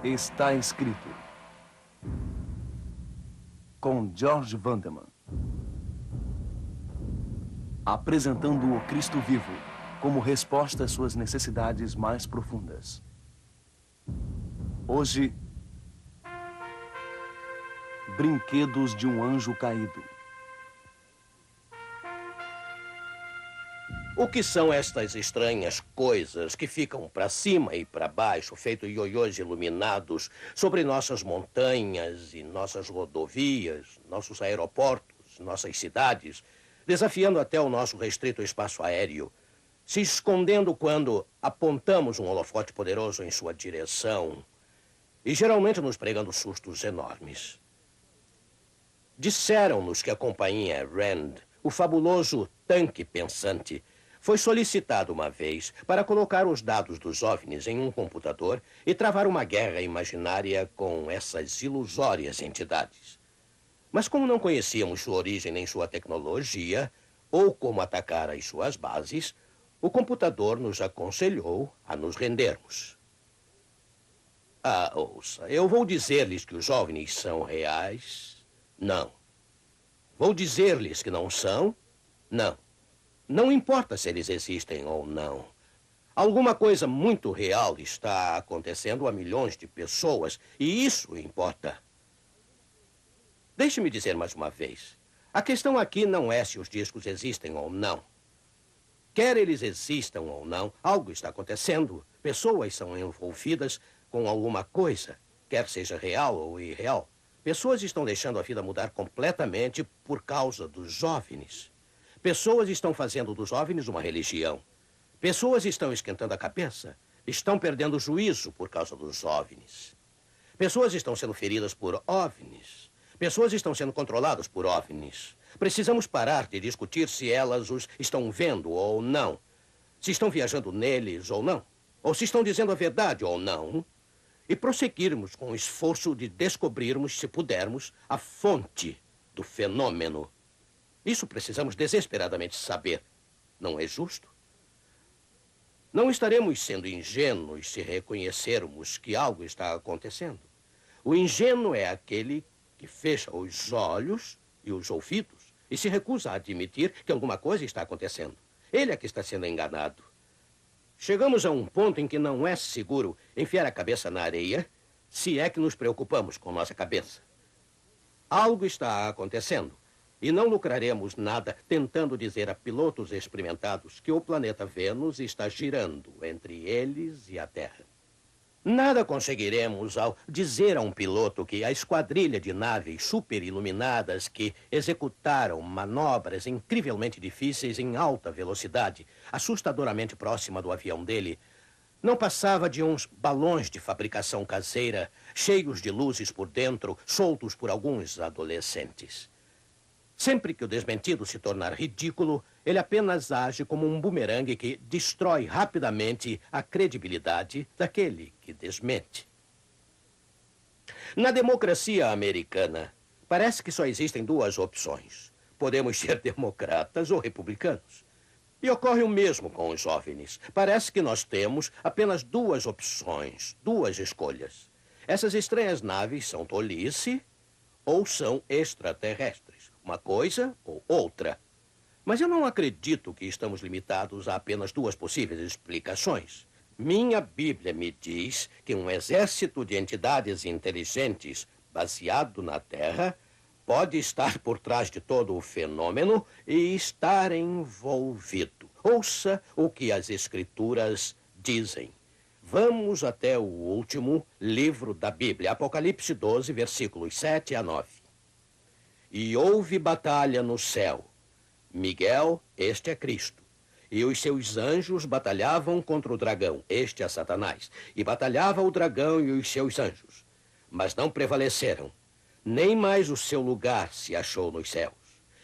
Está escrito. Com George Vandeman. Apresentando o Cristo vivo como resposta às suas necessidades mais profundas. Hoje, brinquedos de um anjo caído. O que são estas estranhas coisas que ficam para cima e para baixo, feito ioiôs iluminados, sobre nossas montanhas e nossas rodovias, nossos aeroportos, nossas cidades, desafiando até o nosso restrito espaço aéreo, se escondendo quando apontamos um holofote poderoso em sua direção e geralmente nos pregando sustos enormes? Disseram-nos que a companhia Rand, o fabuloso tanque pensante, foi solicitado uma vez para colocar os dados dos OVNIs em um computador e travar uma guerra imaginária com essas ilusórias entidades. Mas como não conhecíamos sua origem nem sua tecnologia, ou como atacar as suas bases, o computador nos aconselhou a nos rendermos. Ouça, eu vou dizer-lhes que os OVNIs são reais? Não. Vou dizer-lhes que não são? Não. Não importa se eles existem ou não. Alguma coisa muito real está acontecendo a milhões de pessoas, e isso importa. Deixe-me dizer mais uma vez. A questão aqui não é se os discos existem ou não. Quer eles existam ou não, algo está acontecendo. Pessoas são envolvidas com alguma coisa, quer seja real ou irreal. Pessoas estão deixando a vida mudar completamente por causa dos OVNIs. Pessoas estão fazendo dos OVNIs uma religião. Pessoas estão esquentando a cabeça. Estão perdendo o juízo por causa dos OVNIs. Pessoas estão sendo feridas por OVNIs. Pessoas estão sendo controladas por OVNIs. Precisamos parar de discutir se elas os estão vendo ou não. Se estão viajando neles ou não. Ou se estão dizendo a verdade ou não. E prosseguirmos com o esforço de descobrirmos, se pudermos, a fonte do fenômeno. Isso precisamos desesperadamente saber. Não é justo? Não estaremos sendo ingênuos se reconhecermos que algo está acontecendo. O ingênuo é aquele que fecha os olhos e os ouvidos e se recusa a admitir que alguma coisa está acontecendo. Ele é que está sendo enganado. Chegamos a um ponto em que não é seguro enfiar a cabeça na areia, se é que nos preocupamos com nossa cabeça. Algo está acontecendo. E não lucraremos nada tentando dizer a pilotos experimentados que o planeta Vênus está girando entre eles e a Terra. Nada conseguiremos ao dizer a um piloto que a esquadrilha de naves superiluminadas que executaram manobras incrivelmente difíceis em alta velocidade, assustadoramente próxima do avião dele, não passava de uns balões de fabricação caseira, cheios de luzes por dentro, soltos por alguns adolescentes. Sempre que o desmentido se tornar ridículo, ele apenas age como um bumerangue que destrói rapidamente a credibilidade daquele que desmente. Na democracia americana, parece que só existem duas opções. Podemos ser democratas ou republicanos. E ocorre o mesmo com os OVNIs. Parece que nós temos apenas duas opções, duas escolhas. Essas estranhas naves são tolice ou são extraterrestres. Uma coisa ou outra. Mas eu não acredito que estamos limitados a apenas duas possíveis explicações. Minha Bíblia me diz que um exército de entidades inteligentes baseado na Terra pode estar por trás de todo o fenômeno e estar envolvido. Ouça o que as Escrituras dizem. Vamos até o último livro da Bíblia, Apocalipse 12, versículos 7 a 9. E houve batalha no céu. Miguel, este é Cristo. E os seus anjos batalhavam contra o dragão, este é Satanás. E batalhava o dragão e os seus anjos. Mas não prevaleceram. Nem mais o seu lugar se achou nos céus.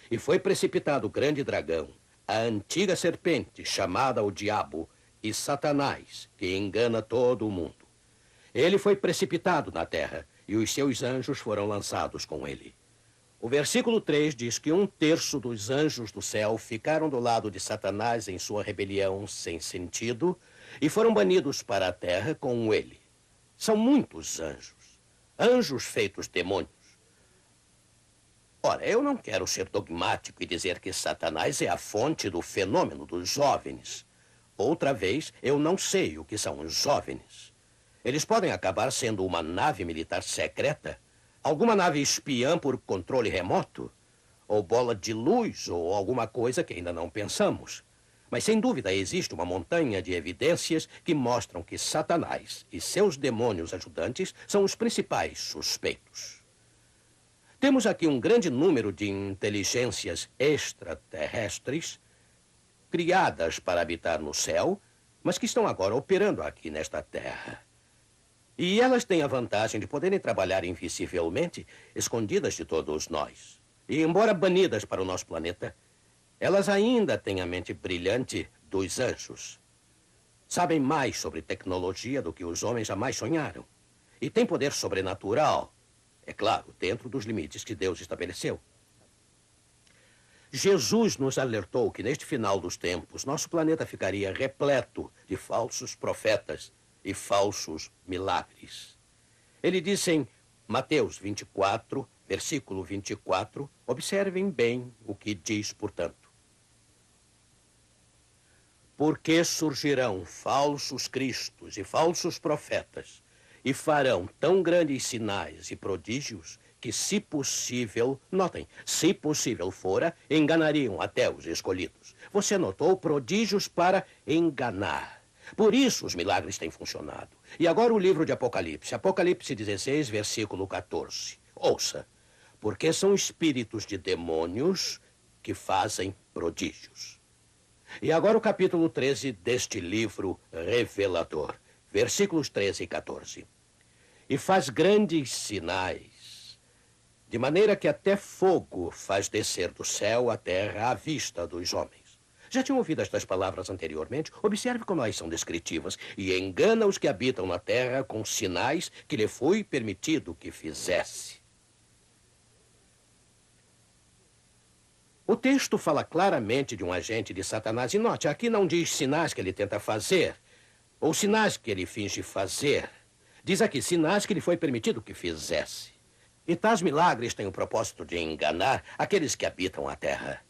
E foi precipitado o grande dragão, a antiga serpente, chamada o Diabo, e Satanás, que engana todo o mundo. Ele foi precipitado na terra, e os seus anjos foram lançados com ele. O versículo 3 diz que 1/3 dos anjos do céu ficaram do lado de Satanás em sua rebelião sem sentido e foram banidos para a terra com ele. São muitos anjos. Anjos feitos demônios. Ora, eu não quero ser dogmático e dizer que Satanás é a fonte do fenômeno dos OVNIs. Outra vez, eu não sei o que são os OVNIs. Eles podem acabar sendo uma nave militar secreta, alguma nave espiã por controle remoto, ou bola de luz, ou alguma coisa que ainda não pensamos. Mas, sem dúvida, existe uma montanha de evidências que mostram que Satanás e seus demônios ajudantes são os principais suspeitos. Temos aqui um grande número de inteligências extraterrestres criadas para habitar no céu, mas que estão agora operando aqui nesta Terra. E elas têm a vantagem de poderem trabalhar invisivelmente, escondidas de todos nós. E, embora banidas para o nosso planeta, elas ainda têm a mente brilhante dos anjos. Sabem mais sobre tecnologia do que os homens jamais sonharam. E têm poder sobrenatural. É claro, dentro dos limites que Deus estabeleceu. Jesus nos alertou que neste final dos tempos, nosso planeta ficaria repleto de falsos profetas e falsos milagres. Ele disse em Mateus 24, versículo 24, observem bem o que diz, portanto. Porque surgirão falsos cristos e falsos profetas, e farão tão grandes sinais e prodígios que, se possível, notem, se possível fora, enganariam até os escolhidos. Você notou? Prodígios para enganar. Por isso os milagres têm funcionado. E agora o livro de Apocalipse. Apocalipse 16, versículo 14. Ouça. Porque são espíritos de demônios que fazem prodígios. E agora o capítulo 13 deste livro revelador. Versículos 13 e 14. E faz grandes sinais, de maneira que até fogo faz descer do céu à terra à vista dos homens. Já tinham ouvido estas palavras anteriormente? Observe como elas são descritivas. E engana os que habitam na terra com sinais que lhe foi permitido que fizesse. O texto fala claramente de um agente de Satanás. E note, aqui não diz sinais que ele tenta fazer, ou sinais que ele finge fazer. Diz aqui, sinais que lhe foi permitido que fizesse. E tais milagres têm o propósito de enganar aqueles que habitam a terra.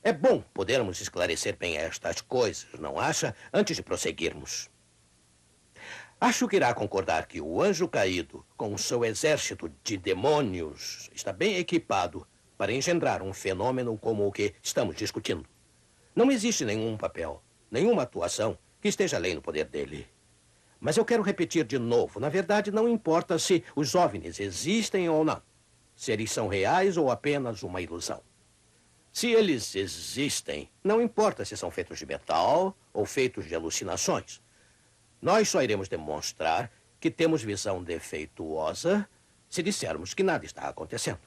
É bom podermos esclarecer bem estas coisas, não acha? Antes de prosseguirmos. Acho que irá concordar que o anjo caído, com o seu exército de demônios, está bem equipado para engendrar um fenômeno como o que estamos discutindo. Não existe nenhum papel, nenhuma atuação que esteja além do poder dele. Mas eu quero repetir de novo. Na verdade, não importa se os OVNIs existem ou não. Se eles são reais ou apenas uma ilusão. Se eles existem, não importa se são feitos de metal ou feitos de alucinações. Nós só iremos demonstrar que temos visão defeituosa se dissermos que nada está acontecendo.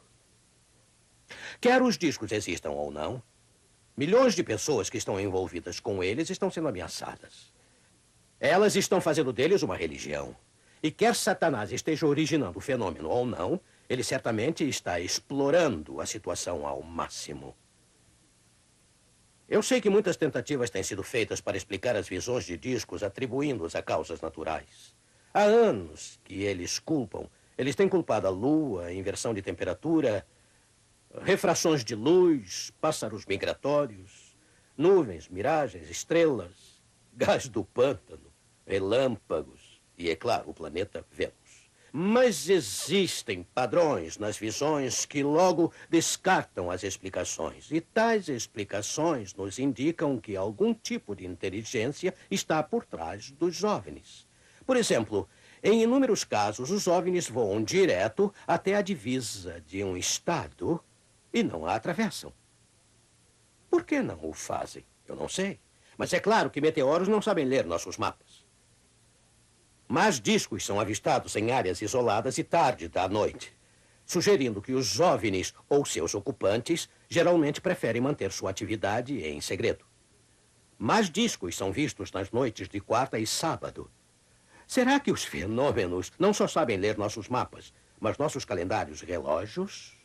Quer os discos existam ou não, milhões de pessoas que estão envolvidas com eles estão sendo ameaçadas. Elas estão fazendo deles uma religião. E quer Satanás esteja originando o fenômeno ou não, ele certamente está explorando a situação ao máximo. Eu sei que muitas tentativas têm sido feitas para explicar as visões de discos atribuindo-os a causas naturais. Há anos que eles culpam. Eles têm culpado a lua, a inversão de temperatura, refrações de luz, pássaros migratórios, nuvens, miragens, estrelas, gás do pântano, relâmpagos e, é claro, o planeta Vênus. Mas existem padrões nas visões que logo descartam as explicações. E tais explicações nos indicam que algum tipo de inteligência está por trás dos OVNIs. Por exemplo, em inúmeros casos, os OVNIs voam direto até a divisa de um estado e não a atravessam. Por que não o fazem? Eu não sei. Mas é claro que meteoros não sabem ler nossos mapas. Mas discos são avistados em áreas isoladas e tarde da noite, sugerindo que os OVNIs ou seus ocupantes geralmente preferem manter sua atividade em segredo. Mas discos são vistos nas noites de quarta e sábado. Será que os fenômenos não só sabem ler nossos mapas, mas nossos calendários e relógios?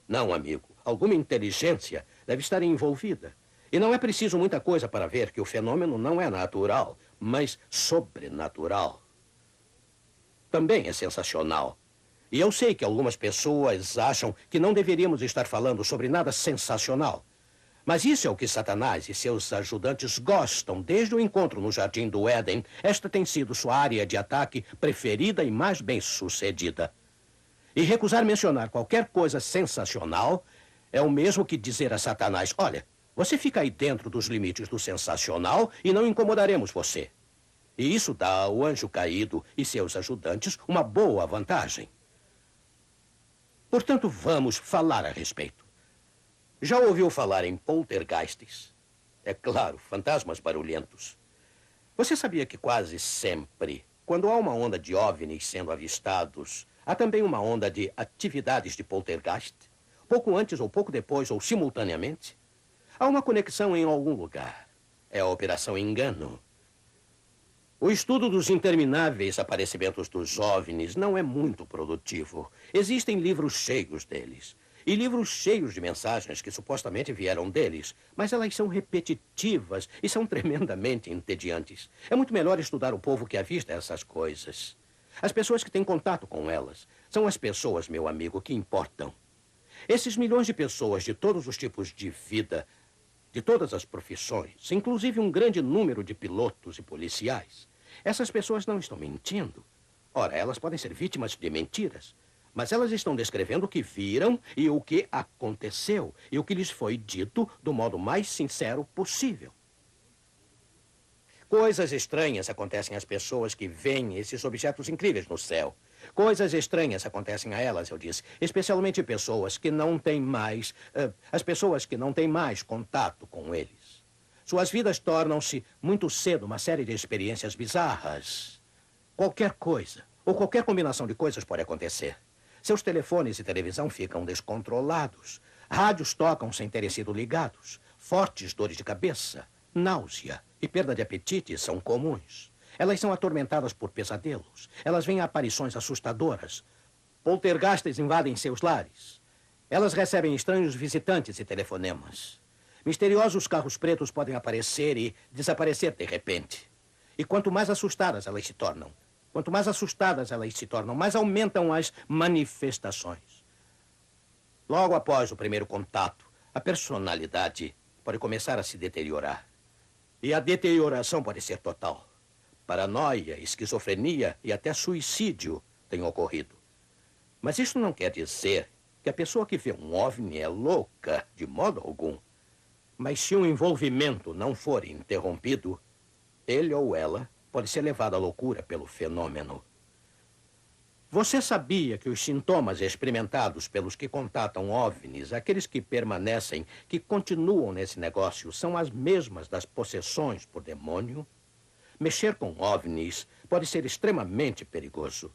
Não, amigo. Alguma inteligência deve estar envolvida. E não é preciso muita coisa para ver que o fenômeno não é natural, mas sobrenatural. também é sensacional. E eu sei que algumas pessoas acham que não deveríamos estar falando sobre nada sensacional. Mas isso é o que Satanás e seus ajudantes gostam desde o encontro no Jardim do Éden. Esta tem sido sua área de ataque preferida e mais bem-sucedida. E recusar mencionar qualquer coisa sensacional é o mesmo que dizer a Satanás: olha, você fica aí dentro dos limites do sensacional e não incomodaremos você. E isso dá ao anjo caído e seus ajudantes uma boa vantagem. Portanto, vamos falar a respeito. Já ouviu falar em poltergeists? É claro, fantasmas barulhentos. Você sabia que quase sempre, quando há uma onda de OVNIs sendo avistados, há também uma onda de atividades de poltergeist? Pouco antes ou pouco depois ou simultaneamente? Há uma conexão em algum lugar. É a Operação Engano. O estudo dos intermináveis aparecimentos dos OVNIs não é muito produtivo. Existem livros cheios deles. E livros cheios de mensagens que supostamente vieram deles, mas elas são repetitivas e são tremendamente entediantes. É muito melhor estudar o povo que avista essas coisas. As pessoas que têm contato com elas são as pessoas, meu amigo, que importam. Esses milhões de pessoas de todos os tipos de vida, de todas as profissões, inclusive um grande número de pilotos e policiais, essas pessoas não estão mentindo. Ora, elas podem ser vítimas de mentiras, mas elas estão descrevendo o que viram e o que aconteceu e o que lhes foi dito do modo mais sincero possível. Coisas estranhas acontecem às pessoas que veem esses objetos incríveis no céu. Coisas estranhas acontecem a elas, eu disse, especialmente pessoas que não têm mais, as pessoas que não têm mais contato com eles. Suas vidas tornam-se muito cedo uma série de experiências bizarras. Qualquer coisa, ou qualquer combinação de coisas pode acontecer. Seus telefones e televisão ficam descontrolados. Rádios tocam sem terem sido ligados. Fortes dores de cabeça, náusea e perda de apetite são comuns. Elas são atormentadas por pesadelos. Elas veem aparições assustadoras. Poltergeists invadem seus lares. Elas recebem estranhos visitantes e telefonemas. Misteriosos carros pretos podem aparecer e desaparecer de repente. E quanto mais assustadas elas se tornam, mais aumentam as manifestações. Logo após o primeiro contato, a personalidade pode começar a se deteriorar. E a deterioração pode ser total. Paranoia, esquizofrenia e até suicídio têm ocorrido. Mas isso não quer dizer que a pessoa que vê um OVNI é louca, de modo algum. Mas se o envolvimento não for interrompido, ele ou ela pode ser levado à loucura pelo fenômeno. Você sabia que os sintomas experimentados pelos que contatam OVNIs, aqueles que permanecem, que continuam nesse negócio, são as mesmas das possessões por demônio? Mexer com OVNIs pode ser extremamente perigoso.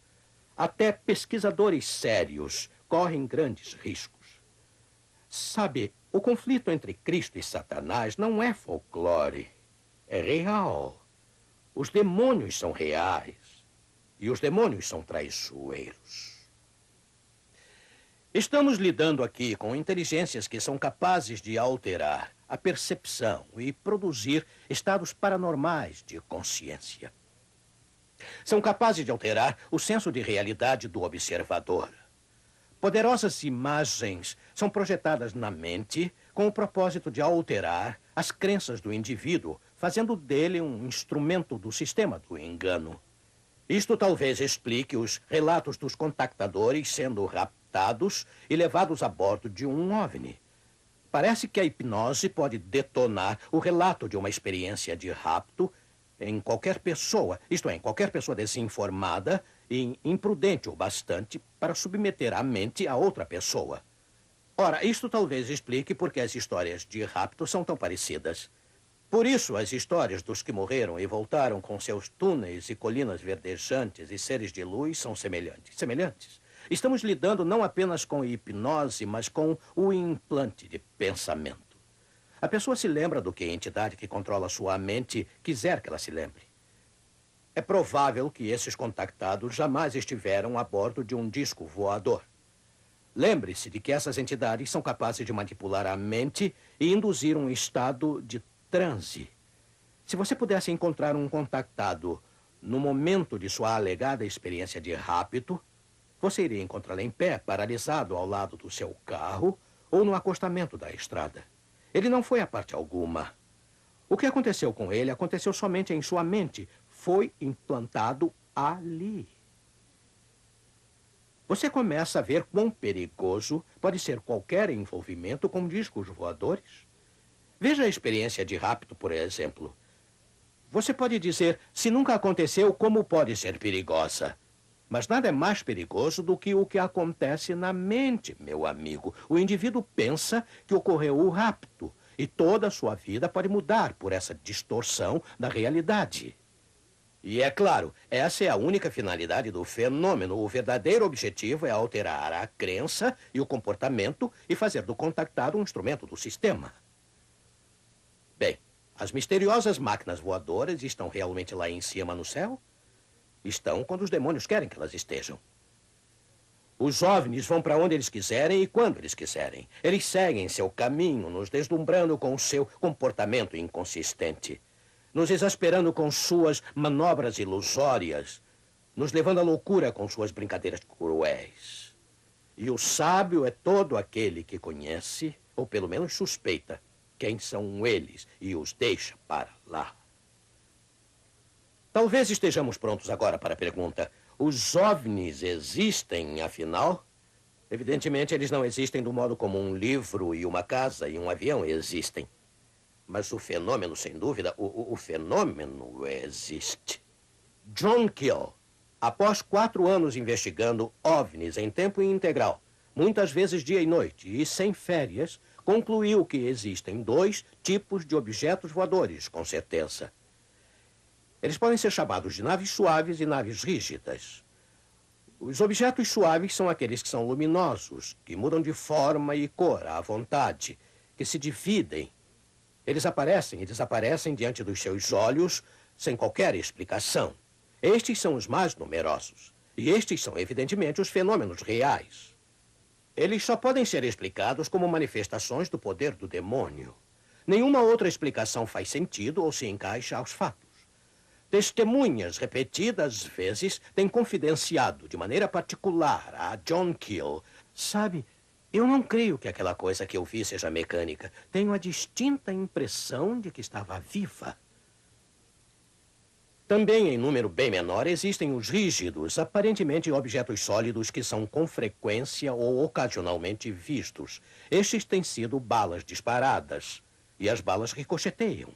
Até pesquisadores sérios correm grandes riscos. Sabe, o conflito entre Cristo e Satanás não é folclore, é real. Os demônios são reais e os demônios são traiçoeiros. Estamos lidando aqui com inteligências que são capazes de alterar a percepção e produzir estados paranormais de consciência. São capazes de alterar o senso de realidade do observador. Poderosas imagens são projetadas na mente com o propósito de alterar as crenças do indivíduo, fazendo dele um instrumento do sistema do engano. Isto talvez explique os relatos dos contactadores sendo raptados e levados a bordo de um OVNI. Parece que a hipnose pode detonar o relato de uma experiência de rapto em qualquer pessoa, isto é, em qualquer pessoa desinformada e imprudente o bastante para submeter a mente a outra pessoa. Ora, isto talvez explique por que as histórias de rapto são tão parecidas. Por isso, as histórias dos que morreram e voltaram com seus túneis e colinas verdejantes e seres de luz são semelhantes. Estamos lidando não apenas com hipnose, mas com o implante de pensamento. A pessoa se lembra do que a entidade que controla sua mente quiser que ela se lembre. É provável que esses contactados jamais estiveram a bordo de um disco voador. Lembre-se de que essas entidades são capazes de manipular a mente e induzir um estado de transe. Se você pudesse encontrar um contactado no momento de sua alegada experiência de rapto, você iria encontrá-lo em pé, paralisado ao lado do seu carro ou no acostamento da estrada. Ele não foi a parte alguma. O que aconteceu com ele aconteceu somente em sua mente. Foi implantado ali. Você começa a ver quão perigoso pode ser qualquer envolvimento com discos voadores. Veja a experiência de rapto, por exemplo. Você pode dizer, se nunca aconteceu, como pode ser perigosa? Mas nada é mais perigoso do que o que acontece na mente, meu amigo. O indivíduo pensa que ocorreu o rapto e toda a sua vida pode mudar por essa distorção da realidade. E é claro, essa é a única finalidade do fenômeno. O verdadeiro objetivo é alterar a crença e o comportamento e fazer do contactado um instrumento do sistema. Bem, as misteriosas máquinas voadoras estão realmente lá em cima no céu? Estão quando os demônios querem que elas estejam. Os OVNIs vão para onde eles quiserem e quando eles quiserem. Eles seguem seu caminho, nos deslumbrando com seu comportamento inconsistente, nos exasperando com suas manobras ilusórias, nos levando à loucura com suas brincadeiras cruéis. E o sábio é todo aquele que conhece, ou pelo menos suspeita, quem são eles e os deixa para lá. Talvez estejamos prontos agora para a pergunta: os OVNIs existem, afinal? Evidentemente, eles não existem do modo como um livro e uma casa e um avião existem. Mas o fenômeno, sem dúvida, o fenômeno existe. John Keel, após 4 anos investigando OVNIs em tempo integral, muitas vezes dia e noite e sem férias, concluiu que existem 2 tipos de objetos voadores, com certeza. Eles podem ser chamados de naves suaves e naves rígidas. Os objetos suaves são aqueles que são luminosos, que mudam de forma e cor à vontade, que se dividem. Eles aparecem e desaparecem diante dos seus olhos sem qualquer explicação. Estes são os mais numerosos. E estes são, evidentemente, os fenômenos reais. Eles só podem ser explicados como manifestações do poder do demônio. Nenhuma outra explicação faz sentido ou se encaixa aos fatos. Testemunhas repetidas vezes têm confidenciado de maneira particular a John Keel. Sabe, eu não creio que aquela coisa que eu vi seja mecânica. Tenho a distinta impressão de que estava viva. Também, em número bem menor, existem os rígidos, aparentemente objetos sólidos que são com frequência ou ocasionalmente vistos. Estes têm sido balas disparadas e as balas ricocheteiam.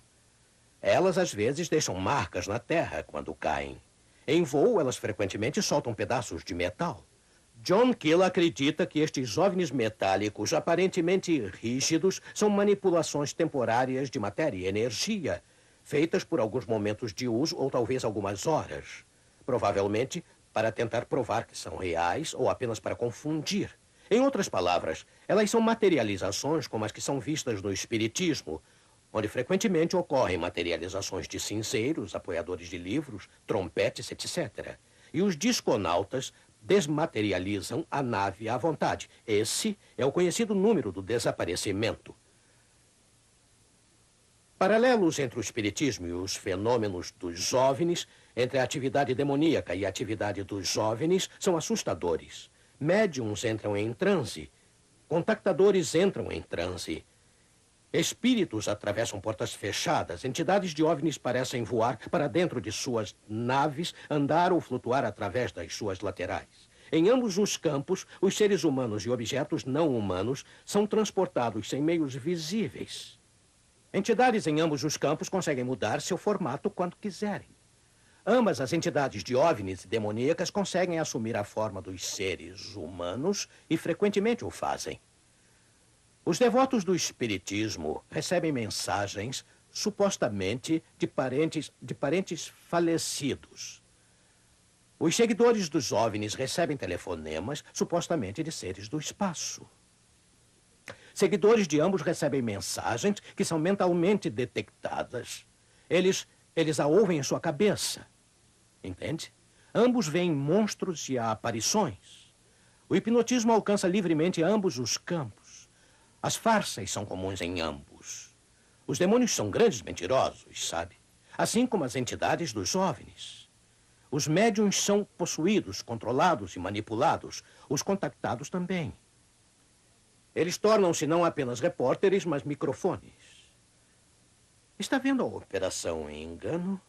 Elas, às vezes, deixam marcas na terra quando caem. Em voo, elas frequentemente soltam pedaços de metal. John Keel acredita que estes OVNIs metálicos, aparentemente rígidos, são manipulações temporárias de matéria e energia, feitas por alguns momentos de uso ou talvez algumas horas. Provavelmente para tentar provar que são reais ou apenas para confundir. Em outras palavras, elas são materializações como as que são vistas no espiritismo, onde frequentemente ocorrem materializações de cinzeiros, apoiadores de livros, trompetes, etc. E os disconautas desmaterializam a nave à vontade. Esse é o conhecido número do desaparecimento. Paralelos entre o espiritismo e os fenômenos dos OVNIs, entre a atividade demoníaca e a atividade dos OVNIs, são assustadores. Médiums entram em transe. Contactadores entram em transe. Espíritos atravessam portas fechadas. Entidades de OVNIs parecem voar para dentro de suas naves, andar ou flutuar através das suas laterais. Em ambos os campos, os seres humanos e objetos não humanos são transportados sem meios visíveis. Entidades em ambos os campos conseguem mudar seu formato quando quiserem. Ambas as entidades de OVNIs e demoníacas conseguem assumir a forma dos seres humanos e frequentemente o fazem. Os devotos do espiritismo recebem mensagens, supostamente, de parentes falecidos. Os seguidores dos OVNIs recebem telefonemas, supostamente, de seres do espaço. Seguidores de ambos recebem mensagens que são mentalmente detectadas. Eles a ouvem em sua cabeça. Entende? Ambos veem monstros e aparições. O hipnotismo alcança livremente ambos os campos. As farsas são comuns em ambos. Os demônios são grandes mentirosos, sabe? Assim como as entidades dos OVNIs. Os médiuns são possuídos, controlados e manipulados. Os contactados também. Eles tornam-se não apenas repórteres, mas microfones. Está vendo a operação em engano?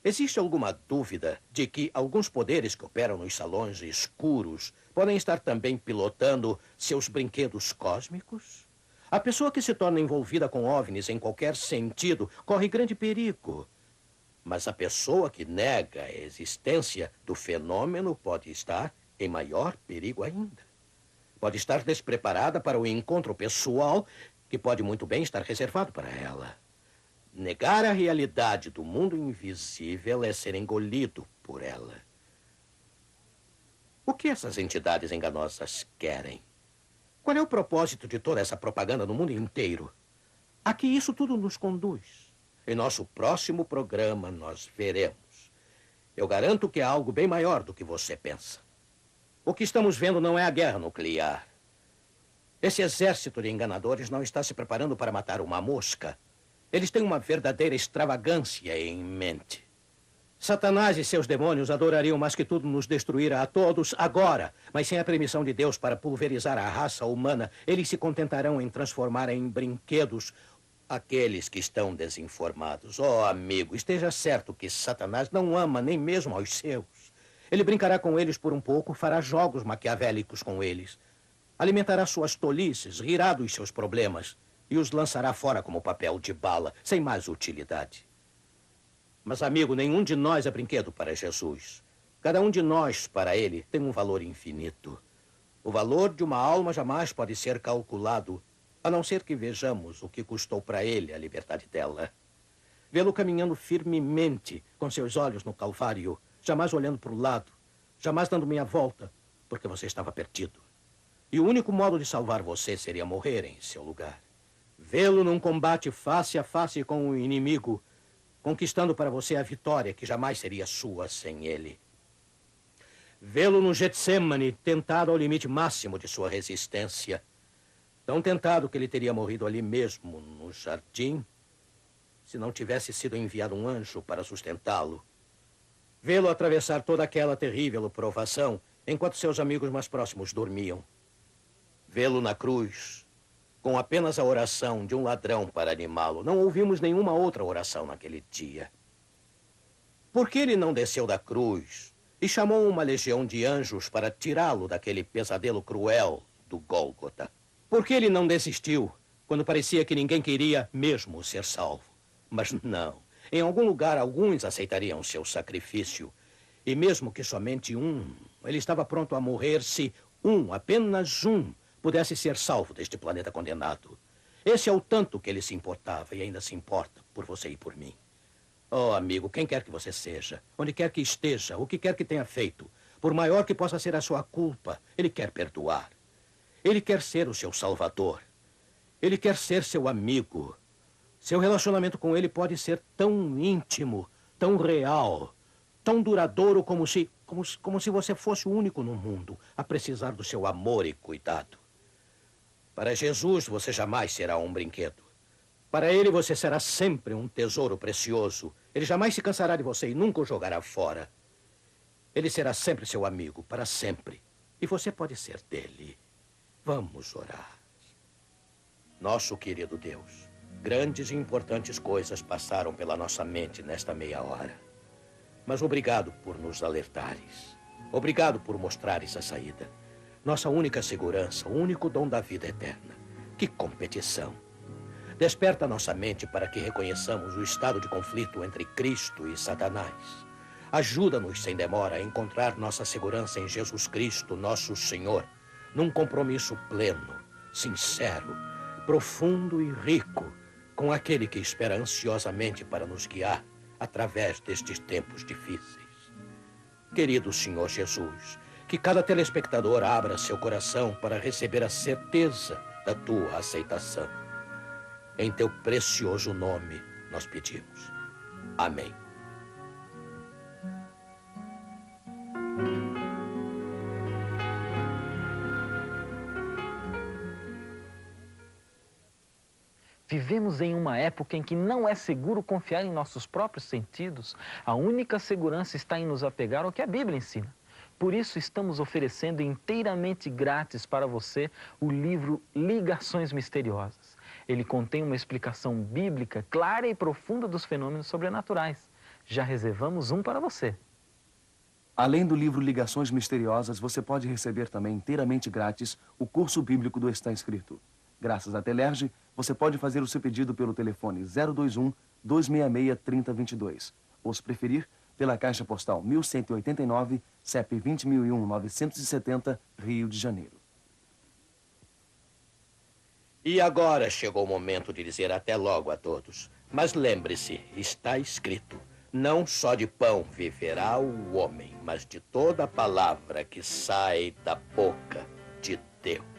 Existe alguma dúvida de que alguns poderes que operam nos salões escuros podem estar também pilotando seus brinquedos cósmicos? A pessoa que se torna envolvida com OVNIs em qualquer sentido corre grande perigo. Mas a pessoa que nega a existência do fenômeno pode estar em maior perigo ainda. Pode estar despreparada para o encontro pessoal que pode muito bem estar reservado para ela. Negar a realidade do mundo invisível é ser engolido por ela. O que essas entidades enganosas querem? Qual é o propósito de toda essa propaganda no mundo inteiro? A que isso tudo nos conduz? Em nosso próximo programa, nós veremos. Eu garanto que é algo bem maior do que você pensa. O que estamos vendo não é a guerra nuclear. Esse exército de enganadores não está se preparando para matar uma mosca. Eles têm uma verdadeira extravagância em mente. Satanás e seus demônios adorariam mais que tudo nos destruir a todos agora, mas sem a permissão de Deus para pulverizar a raça humana, eles se contentarão em transformar em brinquedos aqueles que estão desinformados. Oh, amigo, esteja certo que Satanás não ama nem mesmo aos seus. Ele brincará com eles por um pouco, fará jogos maquiavélicos com eles, alimentará suas tolices, rirá dos seus problemas e os lançará fora como papel de bala, sem mais utilidade. Mas, amigo, nenhum de nós é brinquedo para Jesus. Cada um de nós, para ele, tem um valor infinito. O valor de uma alma jamais pode ser calculado, a não ser que vejamos o que custou para ele a liberdade dela. Vê-lo caminhando firmemente, com seus olhos no Calvário, jamais olhando para o lado, jamais dando meia volta, porque você estava perdido. E o único modo de salvar você seria morrer em seu lugar. Vê-lo num combate face a face com o inimigo, conquistando para você a vitória que jamais seria sua sem ele. Vê-lo no Getsemane, tentado ao limite máximo de sua resistência. Tão tentado que ele teria morrido ali mesmo, no jardim, se não tivesse sido enviado um anjo para sustentá-lo. Vê-lo atravessar toda aquela terrível provação, enquanto seus amigos mais próximos dormiam. Vê-lo na cruz, com apenas a oração de um ladrão para animá-lo. Não ouvimos nenhuma outra oração naquele dia. Por que ele não desceu da cruz e chamou uma legião de anjos para tirá-lo daquele pesadelo cruel do Gólgota? Por que ele não desistiu quando parecia que ninguém queria mesmo ser salvo? Mas não. Em algum lugar, alguns aceitariam seu sacrifício. E mesmo que somente um, ele estava pronto a morrer se apenas um, pudesse ser salvo deste planeta condenado. Esse é o tanto que ele se importava e ainda se importa por você e por mim. Oh, amigo, quem quer que você seja, onde quer que esteja, o que quer que tenha feito, por maior que possa ser a sua culpa, ele quer perdoar. Ele quer ser o seu salvador. Ele quer ser seu amigo. Seu relacionamento com ele pode ser tão íntimo, tão real, tão duradouro como se você fosse o único no mundo a precisar do seu amor e cuidado. Para Jesus, você jamais será um brinquedo. Para ele, você será sempre um tesouro precioso. Ele jamais se cansará de você e nunca o jogará fora. Ele será sempre seu amigo, para sempre. E você pode ser dele. Vamos orar. Nosso querido Deus, grandes e importantes coisas passaram pela nossa mente nesta meia hora. Mas obrigado por nos alertares. Obrigado por mostrares a saída. Nossa única segurança, o único dom da vida eterna. Que competição! Desperta nossa mente para que reconheçamos o estado de conflito entre Cristo e Satanás. Ajuda-nos sem demora a encontrar nossa segurança em Jesus Cristo, nosso Senhor, num compromisso pleno, sincero, profundo e rico com aquele que espera ansiosamente para nos guiar através destes tempos difíceis. Querido Senhor Jesus, que cada telespectador abra seu coração para receber a certeza da tua aceitação. Em teu precioso nome nós pedimos. Amém. Vivemos em uma época em que não é seguro confiar em nossos próprios sentidos. A única segurança está em nos apegar ao que a Bíblia ensina. Por isso, estamos oferecendo inteiramente grátis para você o livro Ligações Misteriosas. Ele contém uma explicação bíblica clara e profunda dos fenômenos sobrenaturais. Já reservamos um para você. Além do livro Ligações Misteriosas, você pode receber também inteiramente grátis o curso bíblico do Está Escrito. Graças à Telerge, você pode fazer o seu pedido pelo telefone 021-266-3022, ou se preferir, pela Caixa Postal 1189, CEP 20.001-970, Rio de Janeiro. E agora chegou o momento de dizer até logo a todos. Mas lembre-se, está escrito, não só de pão viverá o homem, mas de toda palavra que sai da boca de Deus.